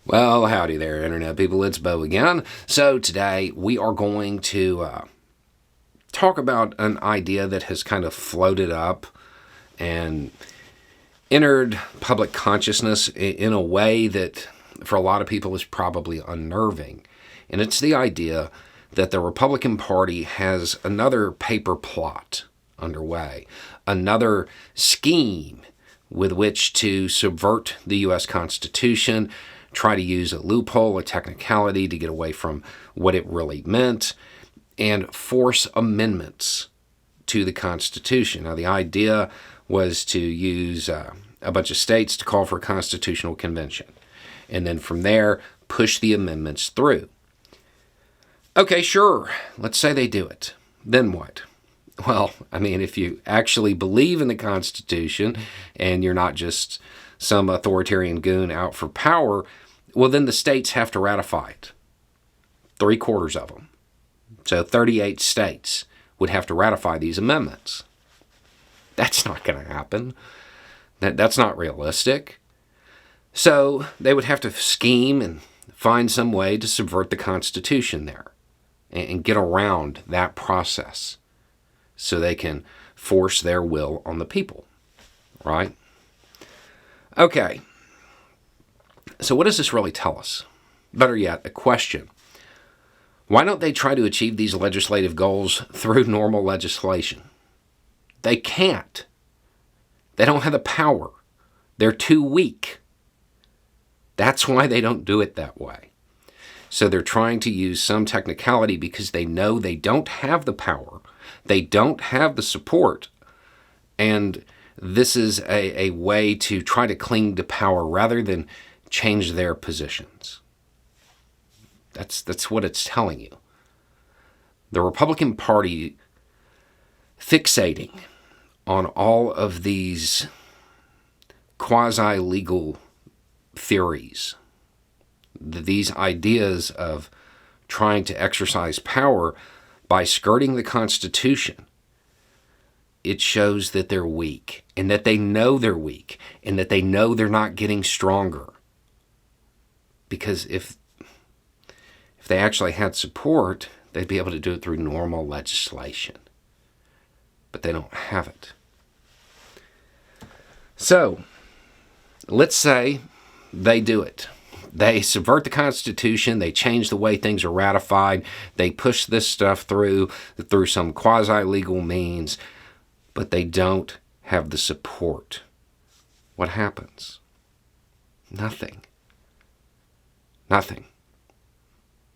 Well, howdy there, Internet people. It's Bo again. So, today we are going to talk about an idea that has kind of floated up and entered public consciousness in a way that, for a lot of people, is probably unnerving. And it's the idea that the Republican Party has another paper plot underway, another scheme with which to subvert the U.S. Constitution, try to use a loophole, a technicality to get away from what it really meant, and force amendments to the Constitution. Now, the idea was to use a bunch of states to call for a constitutional convention, and then from there, push the amendments through. Okay, sure, let's say they do it. Then what? Well, I mean, if you actually believe in the Constitution and you're not just some authoritarian goon out for power, well, then the states have to ratify it. 3/4 of them. So 38 states would have to ratify these amendments. That's not going to happen. That's not realistic. So they would have to scheme and find some way to subvert the Constitution there and get around that process so they can force their will on the people, right? Okay. So what does this really tell us? Better yet, a question. Why don't they try to achieve these legislative goals through normal legislation? They can't. They don't have the power. They're too weak. That's why they don't do it that way. So they're trying to use some technicality because they know they don't have the power. They don't have the support. And this is a way to try to cling to power rather than change their positions. That's what it's telling you. The Republican Party fixating on all of these quasi-legal theories, these ideas of trying to exercise power by skirting the Constitution, it shows that they're weak and that they know they're weak and that they know they're not getting stronger. Because if they actually had support, they'd be able to do it through normal legislation. But they don't have it. So, let's say they do it. They subvert the Constitution, they change the way things are ratified, they push this stuff through some quasi-legal means, but they don't have the support. What happens? Nothing. Nothing.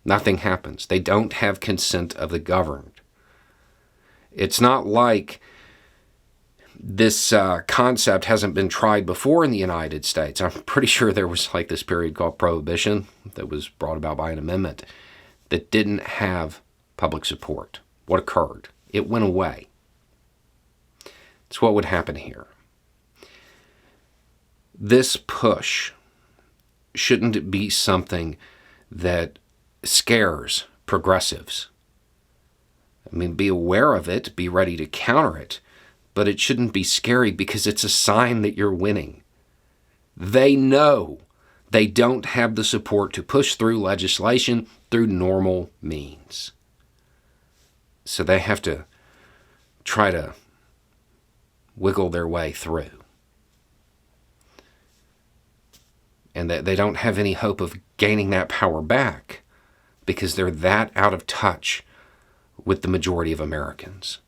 Nothing happens. They don't have consent of the governed. It's not like this concept hasn't been tried before in the United States. I'm pretty sure there was like this period called Prohibition that was brought about by an amendment that didn't have public support. What occurred? It went away. It's what would happen here. This push shouldn't be something that scares progressives. I mean, be aware of it, be ready to counter it, but it shouldn't be scary because it's a sign that you're winning. They know they don't have the support to push through legislation through normal means. So they have to try to wiggle their way through. And that they don't have any hope of gaining that power back because they're that out of touch with the majority of Americans.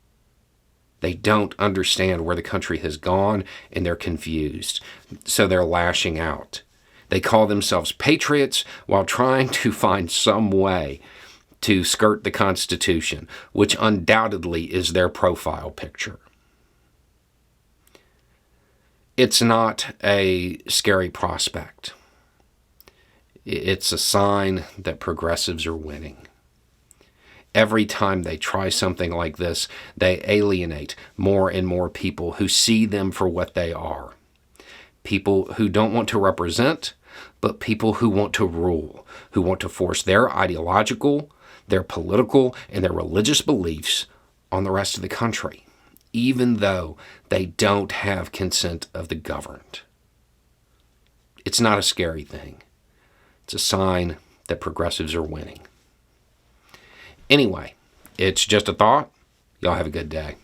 They don't understand where the country has gone, and they're confused. So they're lashing out. They call themselves patriots while trying to find some way to skirt the Constitution, which undoubtedly is their profile picture. It's not a scary prospect. It's a sign that progressives are winning. Every time they try something like this, they alienate more and more people who see them for what they are. People who don't want to represent, but people who want to rule, who want to force their ideological, their political, and their religious beliefs on the rest of the country, even though they don't have consent of the governed. It's not a scary thing. It's a sign that progressives are winning. Anyway, it's just a thought. Y'all have a good day.